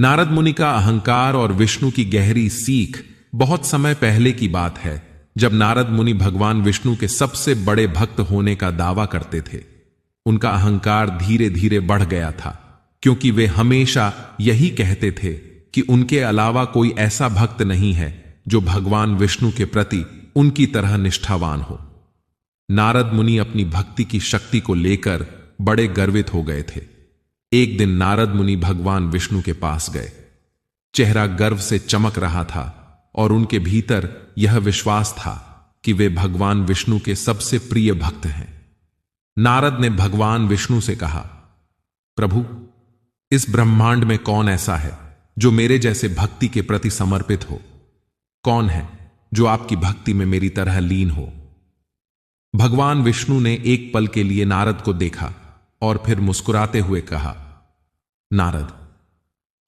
नारद मुनि का अहंकार और विष्णु की गहरी सीख बहुत समय पहले की बात है, जब नारद मुनि भगवान विष्णु के सबसे बड़े भक्त होने का दावा करते थे। उनका अहंकार धीरे धीरे बढ़ गया था, क्योंकि वे हमेशा यही कहते थे कि उनके अलावा कोई ऐसा भक्त नहीं है जो भगवान विष्णु के प्रति उनकी तरह निष्ठावान हो। नारद मुनि अपनी भक्ति की शक्ति को लेकर बड़े गर्वित हो गए थे। एक दिन नारद मुनि भगवान विष्णु के पास गए। चेहरा गर्व से चमक रहा था और उनके भीतर यह विश्वास था कि वे भगवान विष्णु के सबसे प्रिय भक्त हैं। नारद ने भगवान विष्णु से कहा, प्रभु, इस ब्रह्मांड में कौन ऐसा है जो मेरे जैसे भक्ति के प्रति समर्पित हो? कौन है जो आपकी भक्ति में मेरी तरह लीन हो? भगवान विष्णु ने एक पल के लिए नारद को देखा और फिर मुस्कुराते हुए कहा, नारद,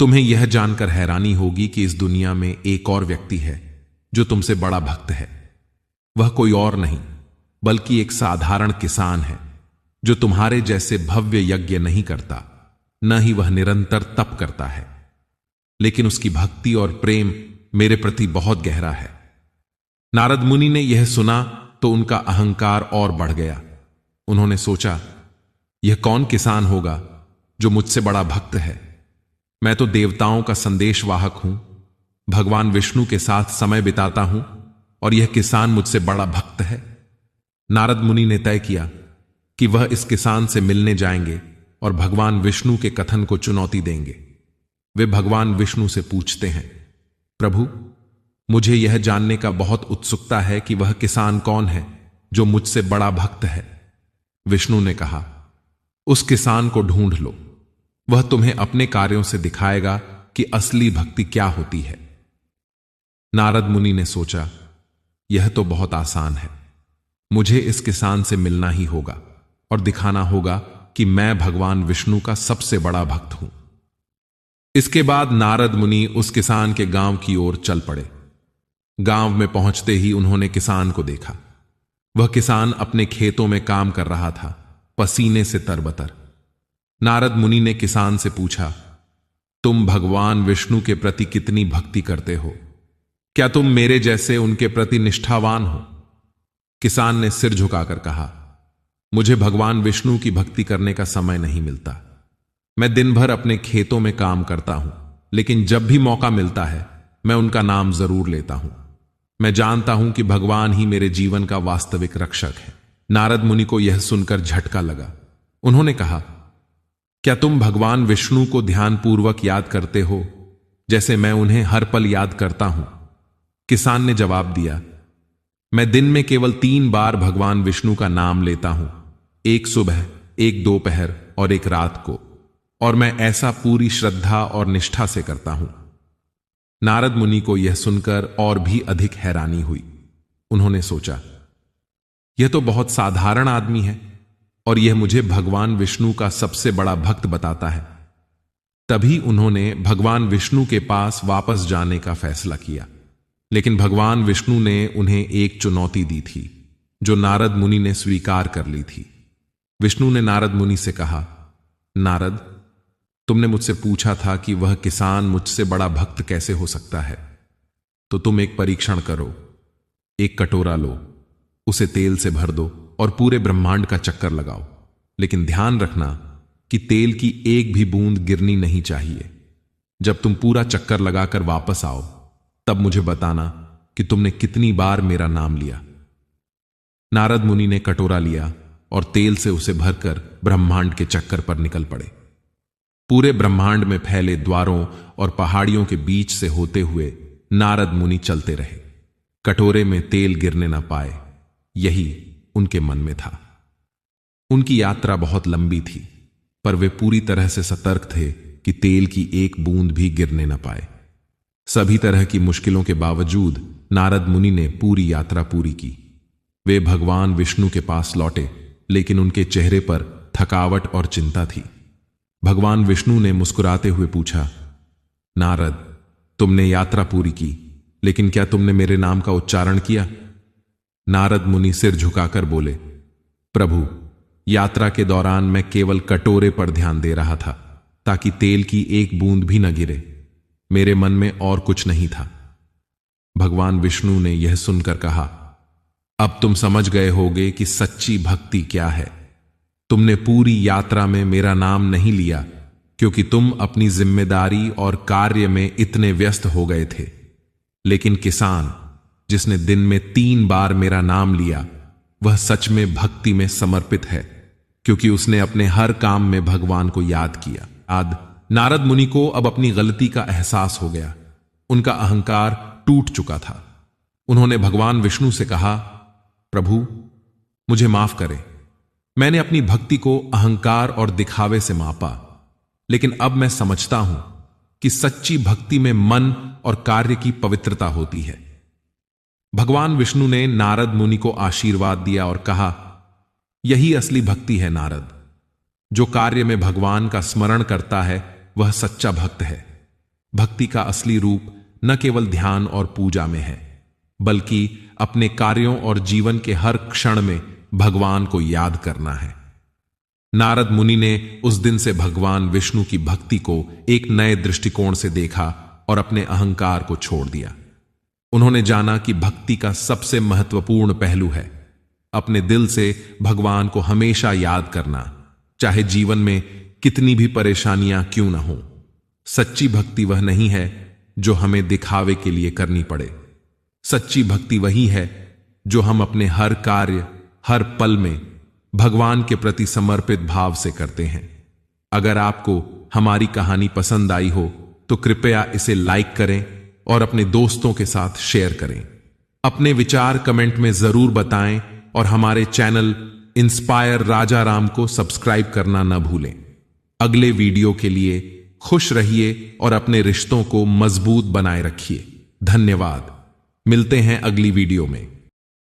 तुम्हें यह जानकर हैरानी होगी कि इस दुनिया में एक और व्यक्ति है जो तुमसे बड़ा भक्त है। वह कोई और नहीं बल्कि एक साधारण किसान है जो तुम्हारे जैसे भव्य यज्ञ नहीं करता, न ही वह निरंतर तप करता है, लेकिन उसकी भक्ति और प्रेम मेरे प्रति बहुत गहरा है। नारद मुनि ने यह सुना तो उनका अहंकार और बढ़ गया। उन्होंने सोचा, यह कौन किसान होगा जो मुझसे बड़ा भक्त है? मैं तो देवताओं का संदेशवाहक हूं, भगवान विष्णु के साथ समय बिताता हूं, और यह किसान मुझसे बड़ा भक्त है। नारद मुनि ने तय किया कि वह इस किसान से मिलने जाएंगे और भगवान विष्णु के कथन को चुनौती देंगे। वे भगवान विष्णु से पूछते हैं, प्रभु, मुझे यह जानने का बहुत उत्सुकता है कि वह किसान कौन है जो मुझसे बड़ा भक्त है। विष्णु ने कहा, उस किसान को ढूंढ लो, वह तुम्हें अपने कार्यों से दिखाएगा कि असली भक्ति क्या होती है। नारद मुनि ने सोचा, यह तो बहुत आसान है, मुझे इस किसान से मिलना ही होगा और दिखाना होगा कि मैं भगवान विष्णु का सबसे बड़ा भक्त हूं। इसके बाद नारद मुनि उस किसान के गांव की ओर चल पड़े। गांव में पहुंचते ही उन्होंने किसान को देखा। वह किसान अपने खेतों में काम कर रहा था, पसीने से तरबतर। नारद मुनि ने किसान से पूछा, तुम भगवान विष्णु के प्रति कितनी भक्ति करते हो? क्या तुम मेरे जैसे उनके प्रति निष्ठावान हो? किसान ने सिर झुकाकर कहा, मुझे भगवान विष्णु की भक्ति करने का समय नहीं मिलता। मैं दिन भर अपने खेतों में काम करता हूं, लेकिन जब भी मौका मिलता है मैं उनका नाम जरूर लेता हूं। मैं जानता हूं कि भगवान ही मेरे जीवन का वास्तविक रक्षक है। नारद मुनि को यह सुनकर झटका लगा। उन्होंने कहा, क्या तुम भगवान विष्णु को ध्यानपूर्वक याद करते हो जैसे मैं उन्हें हर पल याद करता हूं? किसान ने जवाब दिया, मैं दिन में केवल 3 बार भगवान विष्णु का नाम लेता हूं, एक सुबह, एक दोपहर और एक रात को, और मैं ऐसा पूरी श्रद्धा और निष्ठा से करता हूं। नारद मुनि को यह सुनकर और भी अधिक हैरानी हुई। उन्होंने सोचा, यह तो बहुत साधारण आदमी है और यह मुझे भगवान विष्णु का सबसे बड़ा भक्त बताता है। तभी उन्होंने भगवान विष्णु के पास वापस जाने का फैसला किया। लेकिन भगवान विष्णु ने उन्हें एक चुनौती दी थी जो नारद मुनि ने स्वीकार कर ली थी। विष्णु ने नारद मुनि से कहा, नारद, तुमने मुझसे पूछा था कि वह किसान मुझसे बड़ा भक्त कैसे हो सकता है, तो तुम एक परीक्षण करो। एक कटोरा लो, उसे तेल से भर दो और पूरे ब्रह्मांड का चक्कर लगाओ, लेकिन ध्यान रखना कि तेल की एक भी बूंद गिरनी नहीं चाहिए। जब तुम पूरा चक्कर लगाकर वापस आओ, तब मुझे बताना कि तुमने कितनी बार मेरा नाम लिया। नारद मुनि ने कटोरा लिया और तेल से उसे भरकर ब्रह्मांड के चक्कर पर निकल पड़े। पूरे ब्रह्मांड में फैले द्वारों और पहाड़ियों के बीच से होते हुए नारद मुनि चलते रहे। कटोरे में तेल गिरने न पाए, यही उनके मन में था। उनकी यात्रा बहुत लंबी थी, पर वे पूरी तरह से सतर्क थे कि तेल की एक बूंद भी गिरने न पाए। सभी तरह की मुश्किलों के बावजूद नारद मुनि ने पूरी यात्रा पूरी की। वे भगवान विष्णु के पास लौटे, लेकिन उनके चेहरे पर थकावट और चिंता थी। भगवान विष्णु ने मुस्कुराते हुए पूछा, नारद, तुमने यात्रा पूरी की, लेकिन क्या तुमने मेरे नाम का उच्चारण किया? नारद मुनि सिर झुकाकर बोले, प्रभु, यात्रा के दौरान मैं केवल कटोरे पर ध्यान दे रहा था ताकि तेल की एक बूंद भी न गिरे। मेरे मन में और कुछ नहीं था। भगवान विष्णु ने यह सुनकर कहा, अब तुम समझ गए होगे कि सच्ची भक्ति क्या है। तुमने पूरी यात्रा में मेरा नाम नहीं लिया क्योंकि तुम अपनी जिम्मेदारी और कार्य में इतने व्यस्त हो गए थे। लेकिन किसान जिसने दिन में 3 बार मेरा नाम लिया, वह सच में भक्ति में समर्पित है, क्योंकि उसने अपने हर काम में भगवान को याद किया। नारद मुनि को अब अपनी गलती का एहसास हो गया। उनका अहंकार टूट चुका था। उन्होंने भगवान विष्णु से कहा, प्रभु मुझे माफ करें। मैंने अपनी भक्ति को अहंकार और दिखावे से मापा, लेकिन अब मैं समझता हूं कि सच्ची भक्ति में मन और कार्य की पवित्रता होती है। भगवान विष्णु ने नारद मुनि को आशीर्वाद दिया और कहा, यही असली भक्ति है नारद। जो कार्य में भगवान का स्मरण करता है वह सच्चा भक्त है। भक्ति का असली रूप न केवल ध्यान और पूजा में है, बल्कि अपने कार्यों और जीवन के हर क्षण में भगवान को याद करना है। नारद मुनि ने उस दिन से भगवान विष्णु की भक्ति को एक नए दृष्टिकोण से देखा और अपने अहंकार को छोड़ दिया। उन्होंने जाना कि भक्ति का सबसे महत्वपूर्ण पहलू है अपने दिल से भगवान को हमेशा याद करना, चाहे जीवन में कितनी भी परेशानियां क्यों न हो। सच्ची भक्ति वह नहीं है जो हमें दिखावे के लिए करनी पड़े। सच्ची भक्ति वही है जो हम अपने हर कार्य, हर पल में भगवान के प्रति समर्पित भाव से करते हैं। अगर आपको हमारी कहानी पसंद आई हो तो कृपया इसे लाइक करें और अपने दोस्तों के साथ शेयर करें। अपने विचार कमेंट में जरूर बताएं और हमारे चैनल इंस्पायर राजा राम को सब्सक्राइब करना न भूलें। अगले वीडियो के लिए खुश रहिए और अपने रिश्तों को मजबूत बनाए रखिए। धन्यवाद। मिलते हैं अगली वीडियो में।